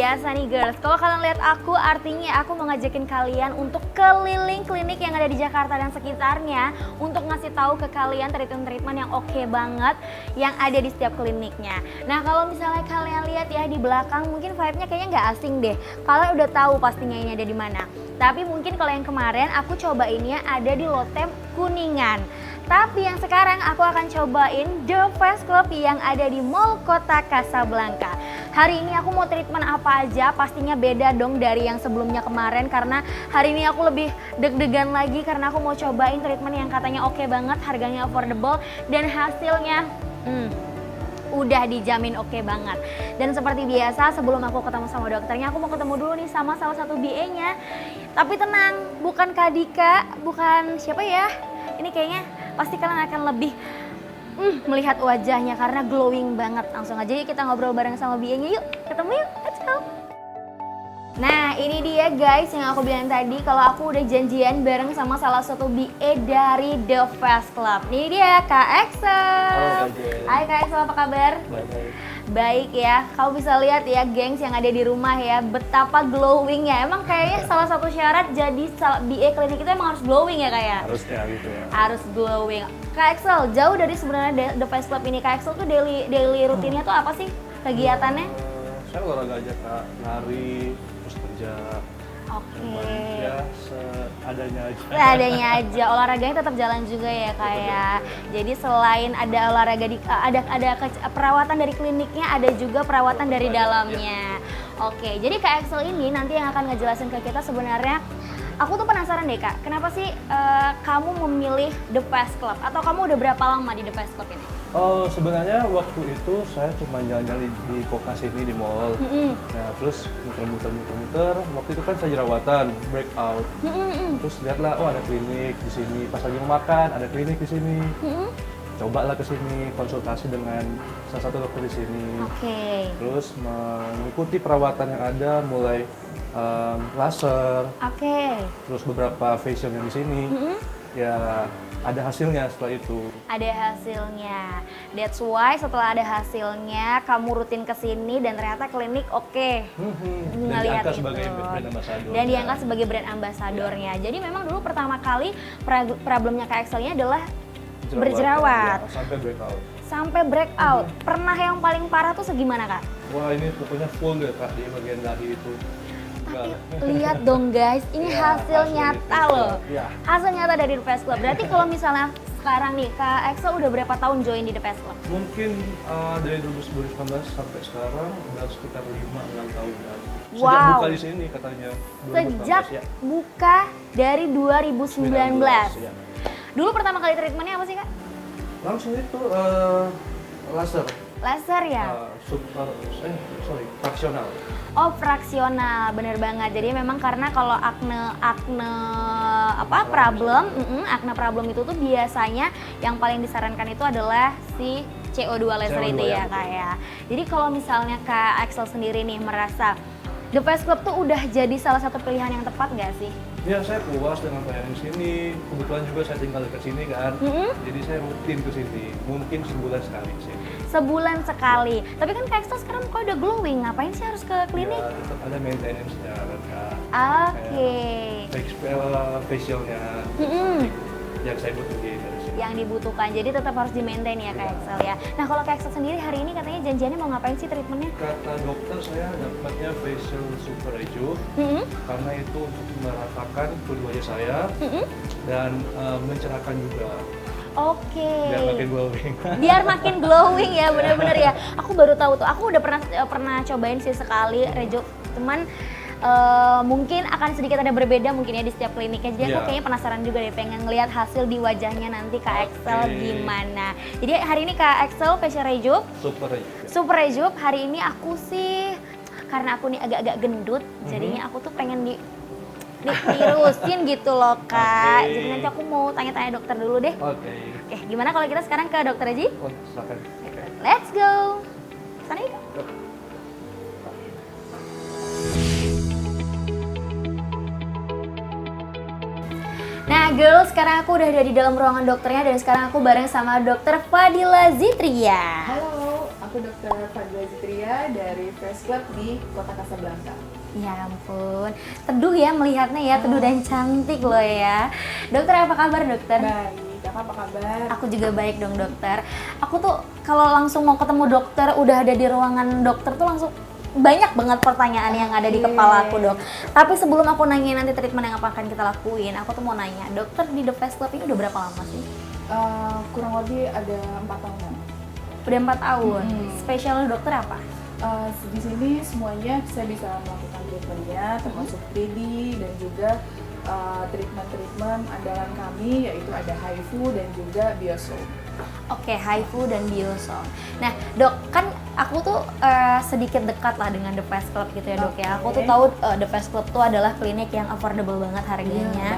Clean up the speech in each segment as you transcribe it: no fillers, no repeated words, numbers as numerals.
biasa nih girls, kalau kalian lihat aku artinya aku mau ngajakin kalian untuk keliling klinik yang ada di Jakarta dan sekitarnya untuk ngasih tahu ke kalian treatment-treatment yang oke banget yang ada di setiap kliniknya. Nah kalau misalnya kalian lihat ya di belakang mungkin vibe-nya kayaknya nggak asing deh. Kalian udah tahu pastinya ini ada di mana. Tapi mungkin kalau yang kemarin aku cobainnya ada di Lotte Kuningan. Tapi yang sekarang aku akan cobain The Face Club yang ada di Mall Kota Kasablanka. Hari ini aku mau treatment apa aja, pastinya beda dong dari yang sebelumnya kemarin. Karena hari ini aku lebih deg-degan lagi karena aku mau cobain treatment yang katanya oke banget, harganya affordable, dan hasilnya udah dijamin oke banget. Dan seperti biasa sebelum aku ketemu sama dokternya, aku mau ketemu dulu nih sama salah satu BA-nya. Tapi tenang, bukan Kak Dika, bukan siapa ya, ini kayaknya pasti kalian akan lebih melihat wajahnya karena glowing banget. Langsung aja yuk kita ngobrol bareng sama BA-nya yuk. Ketemu yuk, let's go. Nah ini dia guys yang aku bilang tadi kalau aku udah janjian bareng sama salah satu BA dari The Face Club. Ini dia Kak Axel. Halo Kak Jen. Hai Kak Axel, apa kabar? Baik. Baik ya, kamu bisa lihat ya gengs yang ada di rumah ya, betapa glowingnya. Emang kayaknya salah satu syarat jadi BA klinik itu emang harus glowing ya Kak ya? Harusnya gitu ya. Harus glowing. Kak Axel, jauh dari sebenarnya The Face Club ini, Kak Axel tuh daily rutinnya tuh apa sih kegiatannya? Saya olahraga aja Kak, lari, terus kerja. Oke. Ya seadanya aja. Seadanya aja, olahraganya tetap jalan juga ya Kak ya. Jadi selain ada olahraga ada perawatan dari kliniknya, ada juga perawatan dari dalamnya. Oke, jadi Kak Axel ini nanti yang akan ngejelasin ke kita sebenarnya. Aku tuh penasaran deh Kak, kenapa sih kamu memilih The Face Club? Atau kamu udah berapa lama di The Face Club ini? Oh sebenarnya waktu itu saya cuma jalan-jalan di Koka sini di mall. Nah terus muter-muter. Waktu itu kan saya jerawatan, breakout. Terus lihatlah, oh ada klinik di sini. Pas lagi mau makan, ada klinik di sini. Cobalah ke sini, konsultasi dengan salah satu dokter di sini. Oke. Terus mengikuti perawatan yang ada, mulai laser, Oke. terus beberapa facial yang di sini. Ya ada hasilnya setelah itu. Ada hasilnya. That's why setelah ada hasilnya kamu rutin ke sini dan ternyata klinik oke. Dan Ngelihat diangkat itu. sebagai brand ambassador. Dan diangkat sebagai brand ambasadornya. Jadi memang dulu pertama kali problemnya Kak Axelnya adalah berjerawat. Ya, sampai breakout. Sampai breakout. Pernah yang paling parah tuh segimana Kak? Wah ini pokoknya full deh Kak di bagian dahi itu. Tapi lihat dong guys, ini Ya, hasil hasil nyata itu. loh. Ya. Hasil nyata dari The Face Club. Berarti kalau misalnya sekarang nih Kak Axel udah berapa tahun join di The Face Club? Mungkin dari 2019 sampai sekarang udah sekitar 5-6 tahun kan. Sejak Wow. buka di sini katanya. 2019, Sejak ya. buka dari 2019. Ya. Dulu pertama kali treatmentnya apa sih Kak? Langsung itu laser. Laser ya? Fraksional. Oh fraksional, bener banget. Jadi memang karena kalau acne problem itu tuh biasanya yang paling disarankan itu adalah si CO2 laser CO2 itu ya ya, Kak ya. Jadi kalau misalnya Kak Axel sendiri nih merasa The Face Club tuh udah jadi salah satu pilihan yang tepat nggak sih? Ya saya puas dengan pelayanan di sini. Kebetulan juga saya tinggal dekat sini kan. Jadi saya rutin ke sini. Mungkin sebulan sekali sih. Sebulan sekali. Tapi kan Kak Axel sekarang kok udah glowing, ngapain sih harus ke klinik? Ya, tetap ada maintenance-nya kan Kak. Oke. Facialnya yang saya butuhin dari sini. Yang dibutuhkan, jadi tetap harus di-maintain ya Kak Axel ya. Nah kalau Kak Axel sendiri hari ini katanya janjiannya mau ngapain sih treatmentnya? Kata dokter saya dapatnya facial super rejuve karena itu untuk meratakan kulit wajah saya dan mencerahkan juga. Oke. Biar makin glowing. Biar makin glowing ya, bener-bener ya. Aku baru tahu tuh, aku udah pernah cobain sih sekali rejuve, cuman mungkin akan sedikit ada berbeda mungkin ya di setiap kliniknya. Jadi aku kayaknya penasaran juga deh, pengen ngelihat hasil di wajahnya nanti Kak Axel gimana. Jadi hari ini Kak Axel facial rejuve, super rejuve. Hari ini aku sih karena aku nih agak-agak gendut, jadinya aku tuh pengen dilurusin gitu loh Kak. Jadi nanti aku mau tanya-tanya dokter dulu deh. Oke, gimana kalau kita sekarang ke dokter aja? Oh, silakan. Let's go. Sana yuk. Nah girls, sekarang aku udah ada di dalam ruangan dokternya dan sekarang aku bareng sama dokter Fadila Zitria. Halo, Aku Dr. Fadila Zitria dari Fresh Club di Kota Kasablanka. Ya ampun, teduh ya melihatnya ya, teduh dan cantik loh ya. Dokter, apa kabar dokter? Baik, Kakak apa kabar? Aku juga baik dong dokter. Aku tuh kalau langsung mau ketemu dokter, udah ada di ruangan dokter tuh langsung banyak banget pertanyaan yang ada di kepala aku dok. Tapi sebelum aku nanya nanti treatment yang apa akan kita lakuin, aku tuh mau nanya, dokter di The Face Club ini udah berapa lama sih? Kurang lebih ada 4 tahunan. Udah 4 tahun. Spesial dokter apa? Di sini semuanya saya bisa melakukan treatmentnya, termasuk 3D dan juga treatment andalan kami, yaitu ada HIFU dan juga Biosom. Oke, HIFU dan Biosom. Nah, dok, kan aku tuh sedikit dekat lah dengan The Face Club gitu ya dok ya. Aku tuh tahu The Face Club tuh adalah klinik yang affordable banget harganya.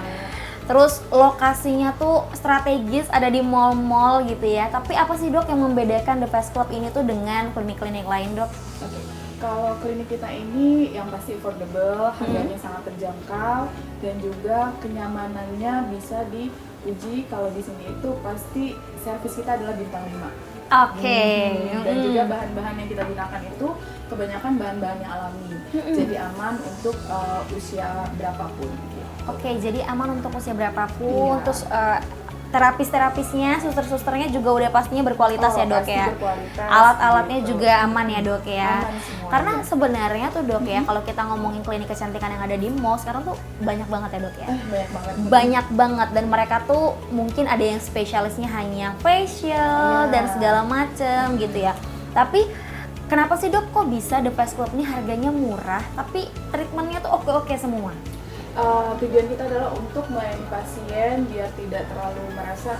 Terus lokasinya tuh strategis, ada di mall-mall gitu ya. Tapi apa sih dok yang membedakan The Face Club ini tuh dengan klinik-klinik lain dok? Oke. Kalau klinik kita ini yang pasti affordable, harganya sangat terjangkau, dan juga kenyamanannya bisa diuji. Kalau di sini itu pasti servis kita adalah bintang 5. Oke. Dan juga bahan-bahan yang kita gunakan itu kebanyakan bahan-bahan yang alami, jadi aman untuk usia berapapun. Oke, jadi aman untuk usia berapapun. Iya. Terus terapis-terapisnya, suster-susternya juga udah pastinya berkualitas ya dok pasti ya. berkualitas, Alat-alatnya gitu. juga aman ya dok ya. Aman semuanya. Karena sebenarnya tuh dok ya, kalau kita ngomongin klinik kecantikan yang ada di mall sekarang tuh banyak banget ya dok ya. Banyak banget. Banyak banget, dan mereka tuh mungkin ada yang spesialisnya hanya facial dan segala macem gitu ya. Tapi kenapa sih dok kok bisa The Face Club ini harganya murah tapi treatmentnya tuh oke-oke semua? Tujuan kita adalah untuk melayani pasien biar tidak terlalu merasa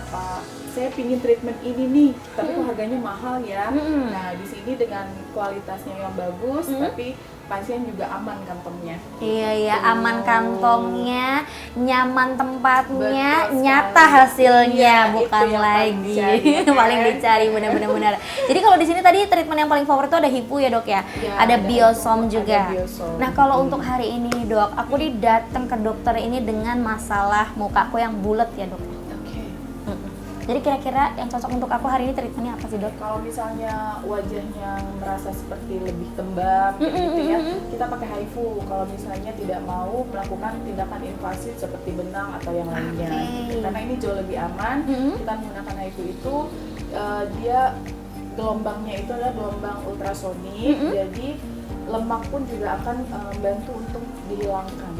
saya pingin treatment ini nih, tapi kok harganya mahal ya. Nah, di sini dengan kualitasnya yang bagus, tapi pasien juga aman kantongnya. Iya, aman kantongnya, nyaman tempatnya, Betul nyata sekali. hasilnya, Iya, bukan itu yang paling lagi dicari, kan? paling dicari benar-benar. Jadi kalau di sini tadi treatment yang paling favorit itu ada HIFU ya dok ya, Ya, ada Biosom ada juga. Biosom. Nah kalau untuk hari ini nih dok, aku datang ke dokter ini dengan masalah mukaku yang bulat ya dok. Oke. Jadi kira-kira yang cocok untuk aku hari ini treatmentnya apa sih dok? Kalau misalnya wajahnya merasa seperti lebih tembam gitu ya, kita pakai HIFU. Kalau misalnya tidak mau melakukan tindakan invasif seperti benang atau yang lainnya. Oke. Karena ini jauh lebih aman, kita menggunakan HIFU itu dia gelombangnya itu adalah gelombang ultrasonik, jadi lemak pun juga akan membantu untuk dihilangkan.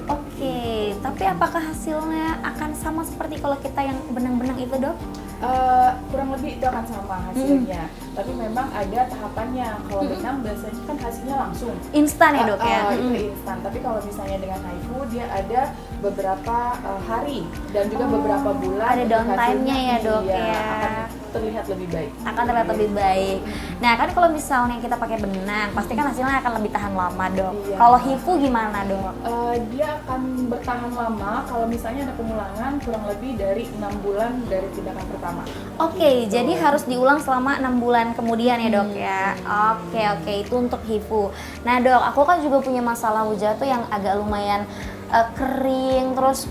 Oke, tapi apakah hasilnya akan sama seperti kalau kita yang benang-benang itu dok? Kurang lebih itu akan sama hasilnya, tapi memang ada tahapannya. Kalau benang biasanya kan hasilnya langsung Instan ya dok ya? itu instan, tapi kalau misalnya dengan HIFU dia ada beberapa hari dan juga beberapa bulan ada untuk downtime-nya hasilnya, ya, Dok, iya, ya. akan terlihat lebih baik. Akan terlihat lebih baik. Nah kan kalau misalnya kita pakai benang, pasti kan hasilnya akan lebih tahan lama dok. Iya. Kalau HIFU gimana dok? Dia akan bertahan lama kalau misalnya ada pengulangan kurang lebih dari 6 bulan dari tindakan pertama. Oke, jadi harus diulang selama 6 bulan kemudian ya dok ya. Oke, itu untuk HIFU. Nah dok, aku kan juga punya masalah wajah tuh yang agak lumayan kering, terus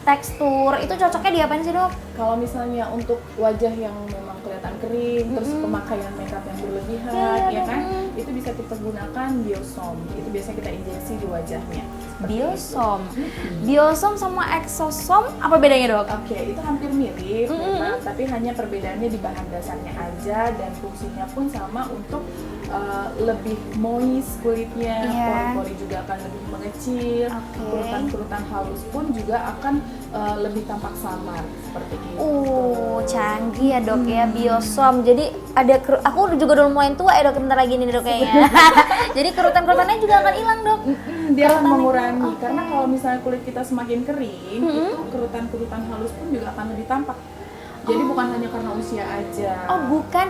tekstur, itu cocoknya diapain sih dok? Kalau misalnya untuk wajah yang memang kelihatan kering, terus pemakaian makeup yang berlebihan, ya kan, itu bisa kita gunakan Biosom. Itu biasanya kita injeksi di wajahnya. Biosom, Biosom sama Exosom apa bedanya dok? Oke, itu hampir mirip, memang, tapi hanya perbedaannya di bahan dasarnya aja dan fungsinya pun sama untuk lebih moist kulitnya, pori-pori juga akan lebih mengecil, kerutan-kerutan halus pun juga akan lebih tampak samar seperti itu. Canggih ya dok ya, Biosom. Jadi ada aku juga udah lumayan tua ya dok, bentar lagi nih dok kayaknya. Jadi kerutan-kerutannya juga akan hilang dok. Dia akan mengurangi, karena kalau misalnya kulit kita semakin kering, itu kerutan-kerutan halus pun juga akan lebih tampak. Jadi bukan hanya karena usia aja. Bukan,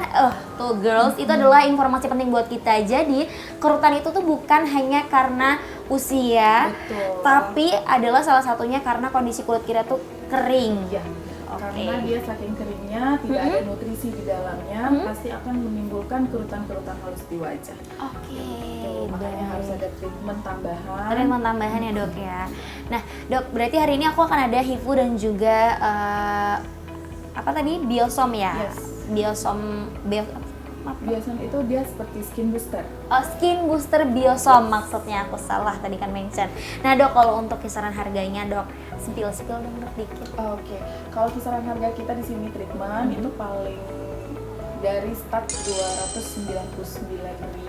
tuh girls, itu adalah informasi penting buat kita. Jadi kerutan itu tuh bukan hanya karena usia, Betul. tapi adalah salah satunya karena kondisi kulit kita tuh kering. Ya, karena dia saking keringnya, tidak ada nutrisi di dalamnya, pasti akan menimbulkan kerutan-kerutan halus di wajah. Makanya harus ada treatment tambahan. Treatment tambahan ya dok ya. Nah dok, berarti hari ini aku akan ada HIFU dan juga apa tadi, Biosom ya? Yes. Biosom, Maaf. Biasanya itu dia seperti skin booster. Oh, skin booster Biosom maksudnya, aku salah tadi kan mention. Nah dok, kalau untuk kisaran harganya dok, spill dong dok dikit. Oke, kalau kisaran harga kita di sini treatment itu paling dari start 299.000.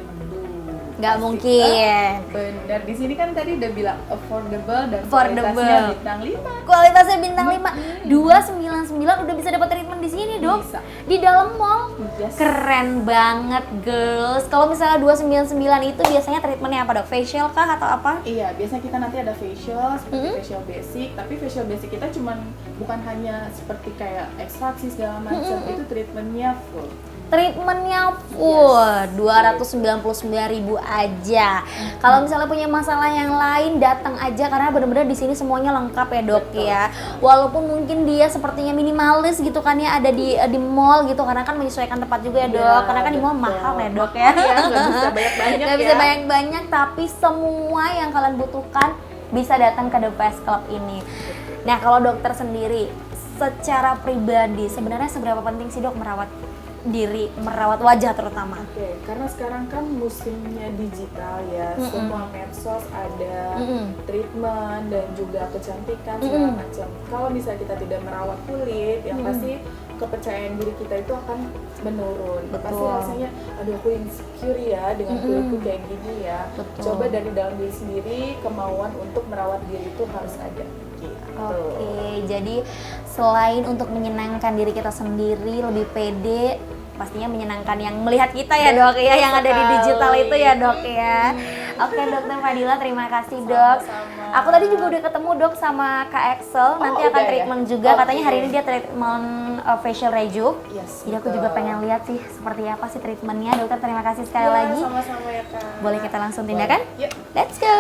Nggak mungkin. Benar, di sini kan tadi udah bilang affordable dan Affordable. kualitasnya bintang 5. Kualitasnya bintang 5, 299 udah bisa dapat treatment di sini dok. Bisa. Di dalam mall. Yes. Keren banget girls. Kalau misalnya 299 itu biasanya treatmentnya apa dok? Facial kah atau apa? Iya, biasanya kita nanti ada facial, seperti facial basic. Tapi facial basic kita bukan hanya seperti kayak ekstraksi segala macam, itu treatmentnya full. Treatmentnya full 299.000 aja. Kalau misalnya punya masalah yang lain datang aja karena benar-benar di sini semuanya lengkap ya dok. Betul. Ya. Walaupun mungkin dia sepertinya minimalis gitu kan ya, ada di mall gitu karena kan menyesuaikan tempat juga ya dok. Iya, Karena kan di mall betul. mahal ya dok ya. Iya, nggak bisa banyak-banyak Nggak ya. bisa banyak-banyak, tapi semua yang kalian butuhkan bisa datang ke The Face Club ini. Nah kalau dokter sendiri secara pribadi sebenarnya seberapa penting sih dok merawat diri, merawat wajah terutama? Oke, karena sekarang kan musimnya digital ya, semua medsos ada treatment dan juga kecantikan segala macam. Kalau misalnya kita tidak merawat kulit, yang pasti kepercayaan diri kita itu akan menurun. Betul. Pasti rasanya, aduh aku insecure ya dengan kulitku kayak gini ya. Betul. Coba dari dalam diri sendiri, kemauan untuk merawat diri itu harus ada. Gitu. Oke, jadi selain untuk menyenangkan diri kita sendiri, lebih pede, pastinya menyenangkan yang melihat kita ya dok ya, yang ada di digital itu ya dok ya. Oke dokter Fadila, terima kasih dok. Sama-sama. Aku tadi juga udah ketemu dok sama Kak Excel, nanti akan udah ya? treatment juga. Oke. Katanya hari ini dia treatment facial rejuve. Yes, Jadi aku betul. juga pengen lihat sih seperti apa sih treatmentnya. Dokter terima kasih sekali Ya, lagi. sama-sama ya kak. Boleh kita langsung Boleh. tindakan? Yuk. Let's go.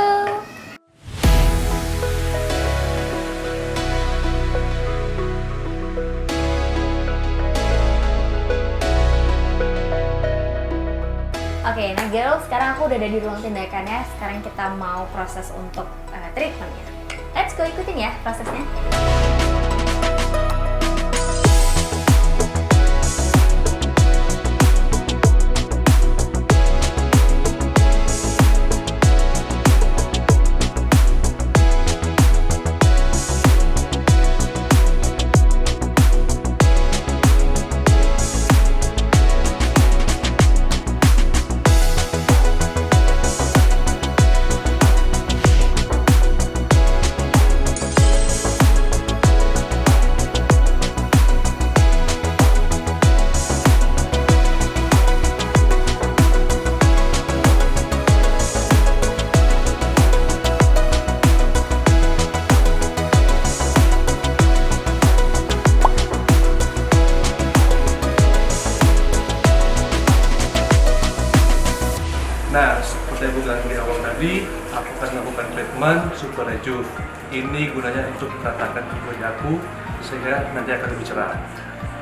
Oke, nah girls, sekarang aku udah ada di ruang tindakannya. Sekarang kita mau proses untuk treatmentnya. Let's go, ikutin ya prosesnya. Nah, seperti yang gue bilang di awal tadi, aku akan melakukan treatment Super Rejuve. Ini gunanya untuk meratakan wajah aku sehingga nanti akan lebih cerah.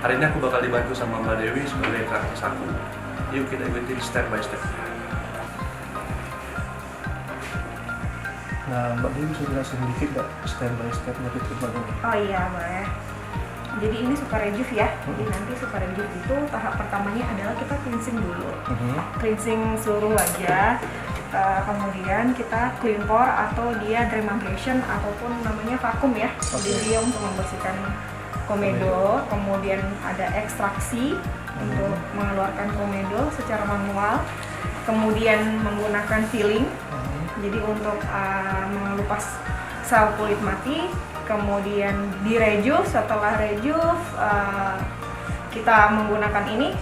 Hari ini aku bakal dibantu sama Mbak Dewi sebagai teranis aku. Yuk kita ikutin step by step. Nah, Mbak Dewi bisa jelasin sedikit nggak step by stepnya treatment ini? Oh iya boleh. Jadi ini Super Rejuve ya. Jadi nanti Super Rejuve itu tahap pertamanya adalah kita cleansing dulu. Cleansing seluruh wajah. Kemudian kita clean pore atau dia dermabrasion ataupun namanya vakum ya. Jadi dia untuk membersihkan komedo. Kemudian ada ekstraksi untuk mengeluarkan komedo secara manual. Kemudian menggunakan filling. Jadi untuk mengelupas sel kulit mati. Kemudian di rejuve, setelah rejuve kita menggunakan ini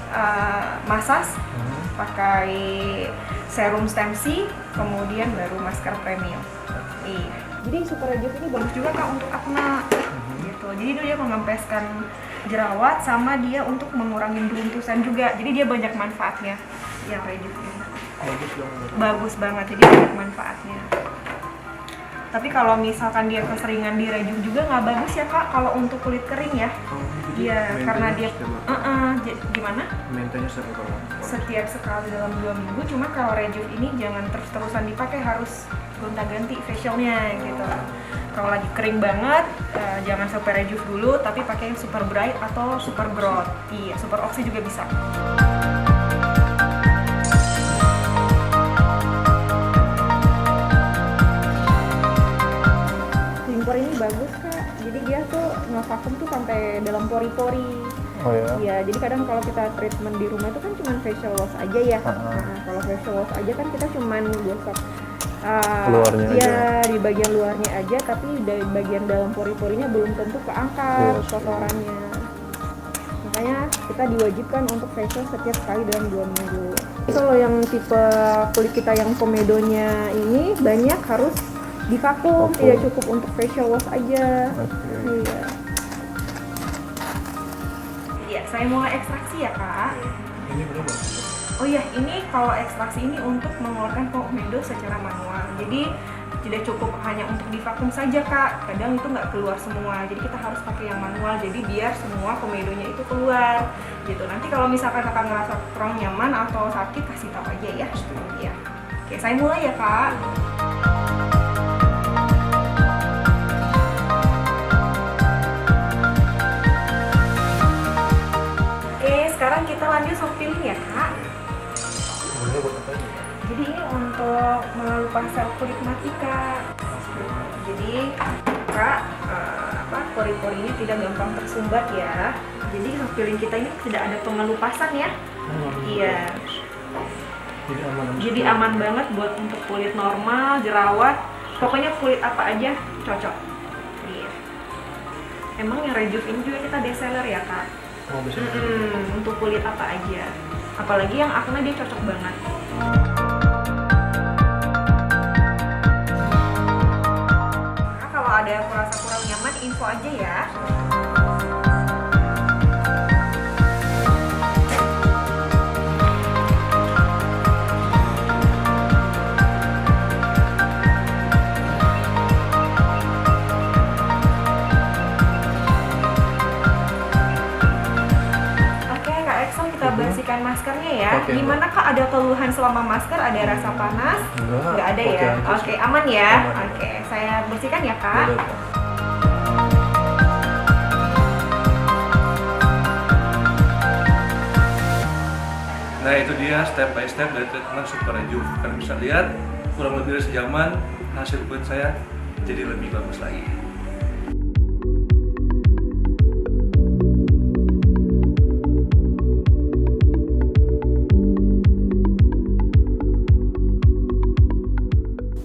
massage pakai serum Stemsi, kemudian baru masker premium. Iya. Jadi Super Rejuve ini bagus juga kak untuk akne gitu. Jadi dia mengempeskan jerawat sama dia untuk mengurangi beruntusan juga. Jadi dia banyak manfaatnya yang Rejuve ini. Bagus banget, jadi banyak manfaatnya. Tapi kalau misalkan dia keseringan di rejuve juga nggak bagus ya kak, kalau untuk kulit kering ya. Iya, karena dia gimana? Maintenance Setiap sekali dalam 2 minggu. Cuma kalau rejuve ini jangan terus-terusan dipakai, harus gonta-ganti facialnya gitu. Kalau lagi kering banget, jangan Super Rejuve dulu, tapi pakai Super Bright atau Super Growth. Iya, Super Oxy juga bisa. ini bagus Kak. Jadi dia tuh ngevakum tuh sampai dalam pori-pori. Oh ya. Iya, jadi kadang kalau kita treatment di rumah itu kan cuma facial wash aja ya. Nah, kalau facial wash aja kan kita cuma gosok Luarnya ya, aja. di bagian luarnya aja, tapi dari bagian dalam pori-porinya belum tentu keangkat Yes. kotorannya. Makanya kita diwajibkan untuk facial setiap kali dalam 2 minggu. Kalau yang tipe kulit kita yang komedonya ini banyak harus divakum, Vakum. tidak cukup untuk facial wash aja. Oke. Iya. Iya, saya mulai ekstraksi ya Kak. Ini berapa? Oh iya, ini kalau ekstraksi ini untuk mengeluarkan komedo secara manual. Jadi tidak cukup hanya untuk divakum saja Kak. Kadang itu nggak keluar semua. Jadi kita harus pakai yang manual. Jadi biar semua komedonya itu keluar. Gitu. Nanti kalau misalkan Kakak ngerasa kurang nyaman atau sakit, kasih tahu aja ya. Iya. Oke, saya mulai ya Kak. Oke, sekarang kita lanjut soft peeling ya Kak. Sebenarnya buat apa ini? Jadi ini untuk melupakan sel kulit mati Kak. Jadi Kak, pori-porinya tidak gampang tersumbat ya. Jadi soft peeling kita ini tidak ada pengelupasan ya. Iya. Jadi aman. Jadi aman banget buat untuk kulit normal, jerawat, pokoknya kulit apa aja cocok. Iya. Emang yang Rejuve ini juga kita best seller ya Kak. Oh, bisa. Untuk kulit apa aja. Apalagi yang acne dia cocok banget. Nah, kalau ada yang merasa kurang nyaman, info aja ya. Oke, Kak Exxon, kita bersihkan maskernya ya. Oke, Gimana Kak, ada keluhan selama masker? Ada rasa panas? Nggak ada Oke ya? aja Oke, sih. aman ya? Aman. Oke, saya bersihkan ya Kak. Boleh, Kak. Nah itu dia step by step dari treatment Super Rejuve. Kalian bisa lihat kurang lebih dari sejaman hasil kulit saya jadi lebih bagus lagi.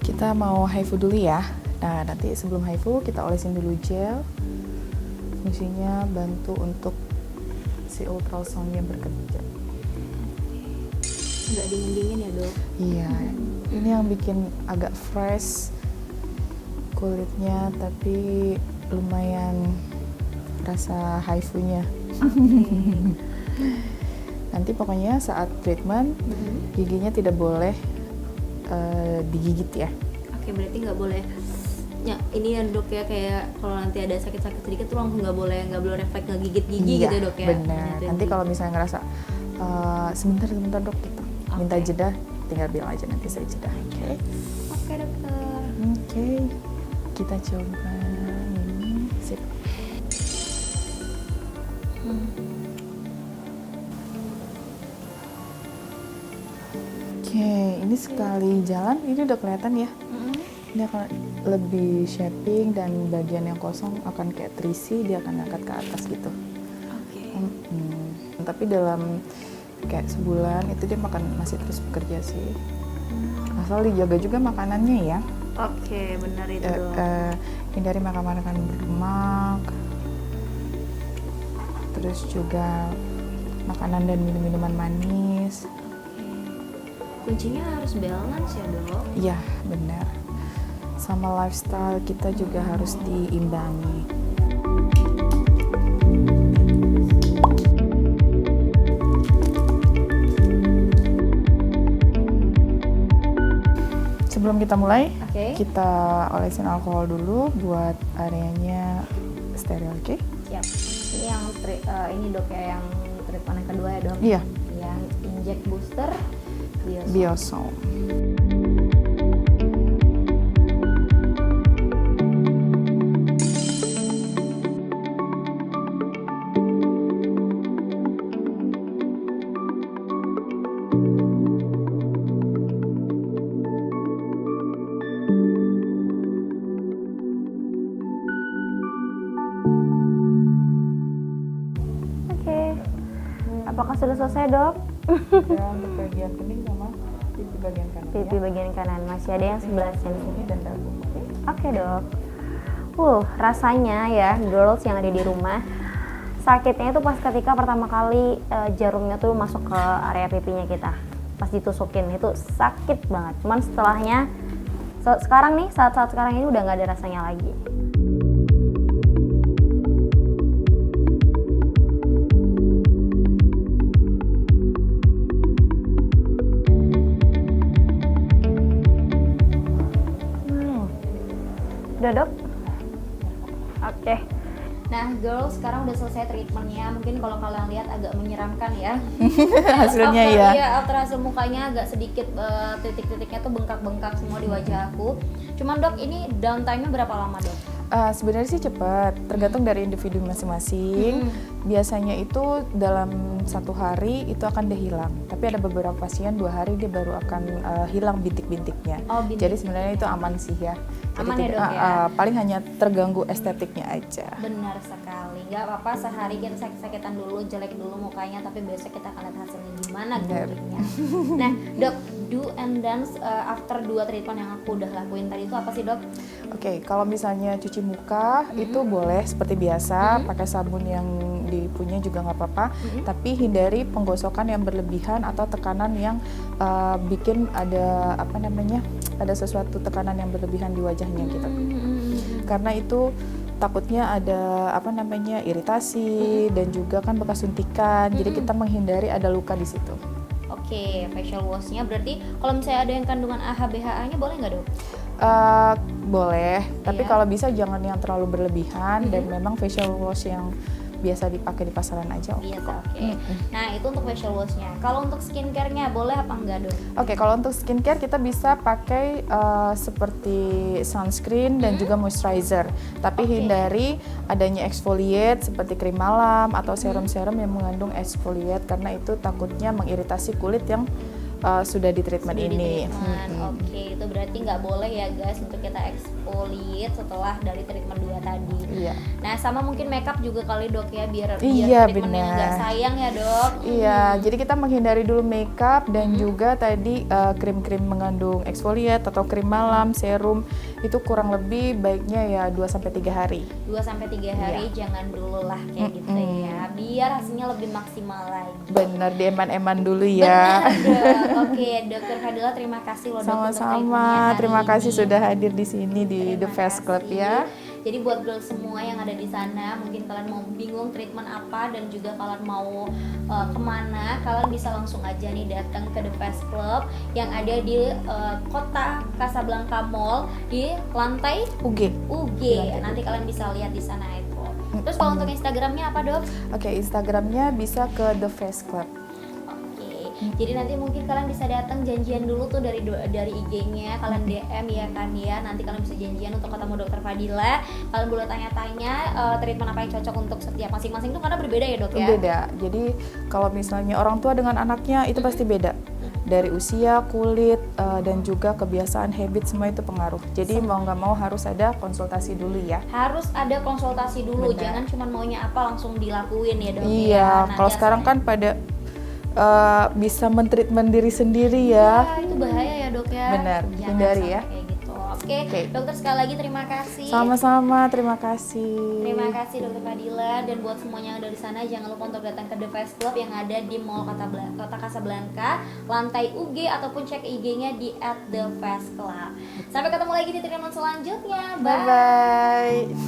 Kita mau HIFU dulu ya. Nah, nanti sebelum HIFU kita olesin dulu gel. Fungsinya bantu untuk si ultrasonnya bekerja. Nggak dingin-dingin ya dok? Iya, ini yang bikin agak fresh kulitnya, tapi lumayan rasa HIFU-nya. Nanti pokoknya saat treatment giginya tidak boleh digigit ya. Oke, berarti nggak boleh. Ya, ini ya dok ya, kayak kalau nanti ada sakit-sakit sedikit tuh langsung nggak boleh refleks ngegigit gigi Iya, gitu ya dok ya. benar. Benar, Nanti kalau misalnya ngerasa sebentar dok gitu, minta Oke. jeda, tinggal bilang aja nanti saya jeda. Oke. Oke dokter. Oke. Kita coba ini. Sip. Oke, ini sekali jalan ini udah kelihatan ya. Ini akan lebih shaping dan bagian yang kosong akan kayak terisi, dia akan angkat ke atas gitu. Oke. Tapi dalam kayak sebulan itu dia masih terus bekerja sih. Asal dijaga juga makanannya ya. Oke, benar itu dok. Hindari makan-makan berlemak. Terus juga makanan dan minum-minuman manis. Kuncinya harus balance ya dok. Iya, benar. Sama lifestyle kita juga harus diimbangi. Sebelum kita mulai, Oke. kita olesin alkohol dulu buat areanya steril, oke? Siap. Ini yang ini dok ya, yang treatment yang kedua ya dok. Iya, Yang inject booster biasa. Biosom. Apakah sudah selesai, Dok? Ya, untuk bagian kening sama pipi bagian kanan. Pipi bagian kanan masih ada yang sebelah sini. Ini dan dagu. Oke, Dok. Rasanya ya, girls yang ada di rumah, sakitnya itu pas ketika pertama kali jarumnya tuh masuk ke area pipinya kita. Pas ditusukin itu sakit banget. Cuman setelahnya sekarang nih, saat-saat sekarang ini udah nggak ada rasanya lagi. Udah, Dok? Oke. Nah, girls, sekarang udah selesai treatmentnya. Mungkin kalau kalian lihat agak menyeramkan ya. Hasilnya ya. Iya, after hasil mukanya agak sedikit titik-titiknya tuh bengkak-bengkak semua di wajah aku. Cuman, Dok, ini downtime-nya berapa lama, Dok? Sebenarnya sih cepat, tergantung dari individu masing-masing. Biasanya itu dalam 1 hari itu akan dia hilang. Tapi ada beberapa pasien 2 hari dia baru akan hilang bintik-bintiknya. Oh, bintik. Jadi sebenarnya itu aman sih ya. Aman Jadi ya, Dok, ya? paling hanya terganggu estetiknya aja. Benar sekali, nggak apa-apa sehari kita sakit-sakitan dulu, jelek dulu mukanya, tapi besok kita akan lihat hasilnya gimana gurihnya. Nah, Dok, do and dance after 2 treatment yang aku udah lakuin tadi itu apa sih, Dok? Oke, kalau misalnya cuci muka itu boleh seperti biasa, pakai sabun yang dipunya juga nggak apa-apa, tapi hindari penggosokan yang berlebihan atau tekanan yang bikin ada ada sesuatu tekanan yang berlebihan di wajahnya gitu. Karena itu takutnya ada iritasi dan juga kan bekas suntikan. Jadi kita menghindari ada luka di situ. Oke, facial wash-nya berarti kalau misalnya ada yang kandungan AHA BHA-nya boleh nggak, Dok? Boleh, tapi Iya. kalau bisa jangan yang terlalu berlebihan dan memang facial wash yang biasa dipakai di pasaran aja. Biasa, oke. Nah, itu untuk facial wash-nya. Kalau untuk skincare-nya boleh apa enggak, Dok? Oke, kalau untuk skincare kita bisa pakai seperti sunscreen dan juga moisturizer. Tapi hindari adanya exfoliate seperti krim malam atau serum-serum yang mengandung exfoliate karena itu takutnya mengiritasi kulit yang sudah di treatment ini. Oke, itu berarti nggak boleh ya, guys, untuk kita exfoliate setelah dari treatment 2 tadi. Iya. Nah, sama mungkin makeup juga kali, Dok, ya, biar Iya, treatmentnya nggak benar. sayang ya, Dok. Iya, jadi kita menghindari dulu makeup dan juga tadi krim-krim mengandung exfoliate atau krim malam, serum itu kurang lebih baiknya ya 2-3 hari. 2-3 hari jangan dulu lah kayak gitu ya, biar hasilnya lebih maksimal lagi. Bener, di eman-eman dulu ya. Benar, Dok. Oke, Dokter Fadila, terima kasih loh, Dok, untuk treatmentnya Sama-sama, hari terima kasih ini. sudah hadir di sini di The Terima Face Club kasih. ya. Jadi buat girls semua yang ada di sana, mungkin kalian mau bingung treatment apa dan juga kalian mau kemana, kalian bisa langsung aja nih datang ke The Face Club yang ada di kota Casablanca Mall di lantai UG. UG. Nanti kalian bisa lihat di sana itu. Terus kalau untuk Instagramnya apa, Dok? Oke, Instagramnya bisa ke The Face Club. Jadi nanti mungkin kalian bisa datang janjian dulu tuh dari IG-nya, kalian DM ya kan ya. Nanti kalian bisa janjian untuk ketemu Dokter Fadila. Kalian boleh tanya-tanya treatment apa yang cocok untuk setiap masing-masing tuh karena berbeda ya, Dok ya. Beda. Jadi kalau misalnya orang tua dengan anaknya itu pasti beda. Dari usia, kulit, dan juga kebiasaan, habit semua itu pengaruh. Jadi mau nggak mau harus ada konsultasi dulu ya. Harus ada konsultasi dulu, Benar. jangan cuma maunya apa langsung dilakuin ya, Dok. Iya, ya. Nanti kalau sekarang kan pada bisa mentreatment diri sendiri ya. itu bahaya ya, Dok ya. Benar, Jangan hindari sampai ya. kayak gitu. Oke, Oke. Dokter sekali lagi terima kasih. Sama-sama, terima kasih. Terima kasih Dokter Fadila, dan buat semuanya yang ada di sana jangan lupa untuk datang ke The Face Club yang ada di Mall Kota Casablanca, lantai UG, ataupun cek IG-nya di @thefaceclub. Sampai ketemu lagi di treatment selanjutnya. Bye. Bye-bye.